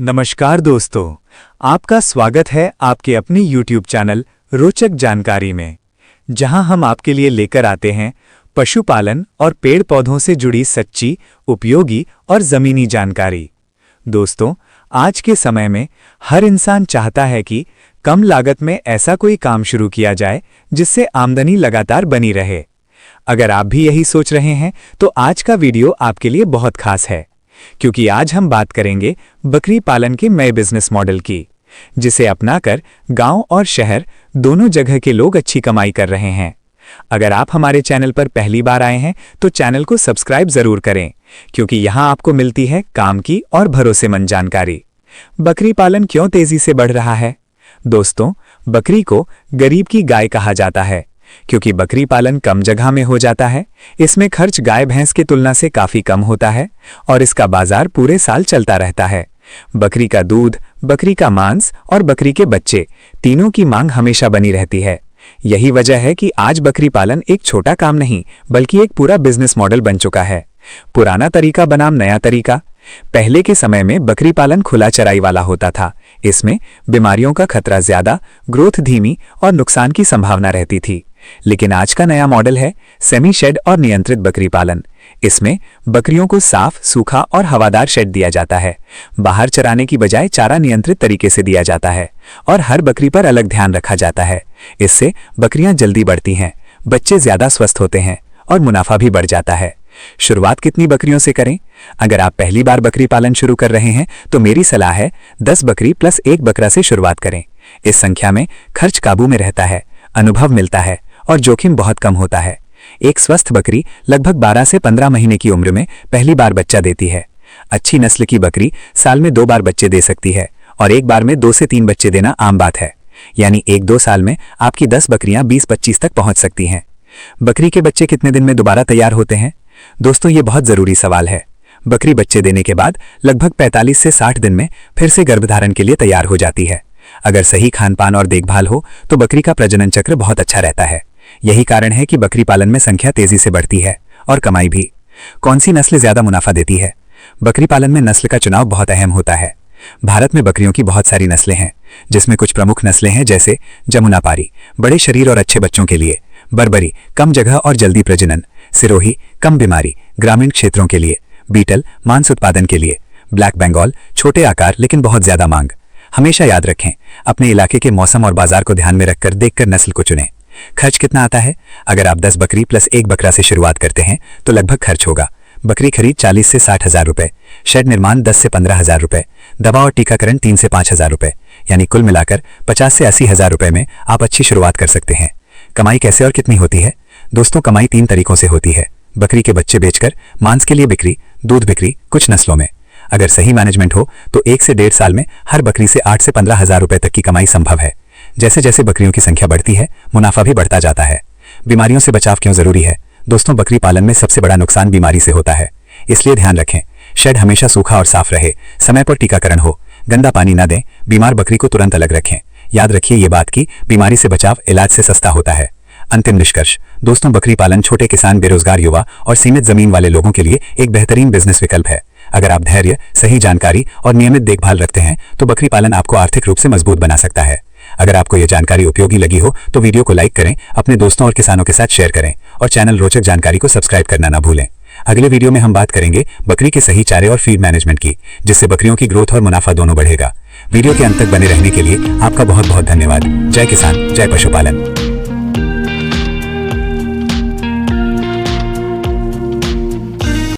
नमस्कार दोस्तों, आपका स्वागत है आपके अपने YouTube चैनल रोचक जानकारी में, जहां हम आपके लिए लेकर आते हैं पशुपालन और पेड़ पौधों से जुड़ी सच्ची, उपयोगी और ज़मीनी जानकारी। दोस्तों, आज के समय में हर इंसान चाहता है कि कम लागत में ऐसा कोई काम शुरू किया जाए जिससे आमदनी लगातार बनी रहे। अगर आप भी यही सोच रहे हैं तो आज का वीडियो आपके लिए बहुत खास है, क्योंकि आज हम बात करेंगे बकरी पालन के नए बिजनेस मॉडल की, जिसे अपनाकर गांव और शहर दोनों जगह के लोग अच्छी कमाई कर रहे हैं। अगर आप हमारे चैनल पर पहली बार आए हैं तो चैनल को सब्सक्राइब जरूर करें, क्योंकि यहां आपको मिलती है काम की और भरोसेमंद जानकारी। बकरी पालन क्यों तेजी से बढ़ रहा है? दोस्तों, बकरी को गरीब की गाय कहा जाता है, क्योंकि बकरी पालन कम जगह में हो जाता है। इसमें खर्च गाय भैंस की तुलना से काफी कम होता है और इसका बाजार पूरे साल चलता रहता है। बकरी का दूध, बकरी का मांस और बकरी के बच्चे तीनों की मांग हमेशा बनी रहती है। यही वजह है कि आज बकरी पालन एक छोटा काम नहीं बल्कि एक पूरा बिजनेस मॉडल बन चुका है। पुराना तरीका बनाम नया तरीका। पहले के समय में बकरी पालन खुला चराई वाला होता था। इसमें बीमारियों का खतरा ज्यादा, ग्रोथ धीमी और नुकसान की संभावना रहती थी। लेकिन आज का नया मॉडल है सेमी शेड और नियंत्रित बकरी पालन। इसमें बकरियों को साफ, सूखा और हवादार शेड दिया जाता है। बाहर चराने की बजाय चारा नियंत्रित तरीके से दिया जाता है और हर बकरी पर अलग ध्यान रखा जाता है। इससे बकरियां जल्दी बढ़ती हैं, बच्चे ज्यादा स्वस्थ होते हैं और मुनाफा भी बढ़ जाता है। शुरुआत कितनी बकरियों से करें? अगर आप पहली बार बकरी पालन शुरू कर रहे हैं तो मेरी सलाह है 10 बकरी प्लस 1 बकरा से शुरुआत करें। इस संख्या में खर्च काबू में रहता है, अनुभव मिलता है और जोखिम बहुत कम होता है। एक स्वस्थ बकरी लगभग 12 से 15 महीने की उम्र में पहली बार बच्चा देती है। अच्छी नस्ल की बकरी साल में 2 बार बच्चे दे सकती है और एक बार में 2 से 3 बच्चे देना आम बात है। यानी 1-2 साल में आपकी 10 बकरियां 20-25 तक पहुंच सकती हैं। बकरी के बच्चे कितने दिन में दोबारा तैयार होते हैं? दोस्तों, ये बहुत जरूरी सवाल है। बकरी बच्चे देने के बाद लगभग 45 से 60 दिन में फिर से गर्भधारण के लिए तैयार हो जाती है। अगर सही खानपान और देखभाल हो तो बकरी का प्रजनन चक्र बहुत अच्छा रहता है। यही कारण है कि बकरी पालन में संख्या तेजी से बढ़ती है और कमाई भी। कौन सी नस्ल ज्यादा मुनाफा देती है? बकरी पालन में नस्ल का चुनाव बहुत अहम होता है। भारत में बकरियों की बहुत सारी नस्लें हैं, जिसमें कुछ प्रमुख नस्लें हैं जैसे जमुनापारी, बड़े शरीर और अच्छे बच्चों के लिए; बर्बरी, कम जगह और जल्दी प्रजनन; सिरोही, कम बीमारी, ग्रामीण क्षेत्रों के लिए; बीटल, मांस उत्पादन के लिए; ब्लैक बंगाल, छोटे आकार लेकिन बहुत ज्यादा मांग। हमेशा याद रखें, अपने इलाके के मौसम और बाजार को ध्यान में रखकर देखकर नस्ल को चुनें। खर्च कितना आता है? अगर आप 10 बकरी प्लस 1 बकरा से शुरुआत करते हैं तो लगभग खर्च होगा: बकरी खरीद 40 से 60 हजार रुपए, शेड निर्माण 10 से 15 हजार रुपए, दवा और टीकाकरण 3 से 5 हजार रुपए, यानी कुल मिलाकर 50 से 80 हजार रुपए में आप अच्छी शुरुआत कर सकते हैं। कमाई कैसे और कितनी होती है? दोस्तों, कमाई 3 तरीकों से होती है: बकरी के बच्चे बेचकर, मांस के लिए बिक्री, दूध बिक्री। कुछ नस्लों में अगर सही मैनेजमेंट हो तो 1 से 1.5 साल में हर बकरी से 8 से 15 हजार रुपए तक की कमाई संभव है। जैसे जैसे बकरियों की संख्या बढ़ती है, मुनाफा भी बढ़ता जाता है। बीमारियों से बचाव क्यों जरूरी है? दोस्तों, बकरी पालन में सबसे बड़ा नुकसान बीमारी से होता है, इसलिए ध्यान रखें शेड हमेशा सूखा और साफ रहे, समय पर टीकाकरण हो, गंदा पानी न दें, बीमार बकरी को तुरंत अलग रखें। याद रखिए ये बात कि बीमारी से बचाव इलाज से सस्ता होता है। अंतिम निष्कर्ष। दोस्तों, बकरी पालन छोटे किसान, बेरोजगार युवा और सीमित जमीन वाले लोगों के लिए एक बेहतरीन बिजनेस विकल्प है। अगर आप धैर्य, सही जानकारी और नियमित देखभाल रखते हैं तो बकरी पालन आपको आर्थिक रूप से मजबूत बना सकता है। अगर आपको यह जानकारी उपयोगी लगी हो तो वीडियो को लाइक करें, अपने दोस्तों और किसानों के साथ शेयर करें और चैनल रोचक जानकारी को सब्सक्राइब करना ना भूलें। अगले वीडियो में हम बात करेंगे बकरी के सही चारे और फीड मैनेजमेंट की, जिससे बकरियों की ग्रोथ और मुनाफा दोनों बढ़ेगा। वीडियो के अंत तक बने रहने के लिए आपका बहुत बहुत धन्यवाद। जय किसान, जय पशुपालन।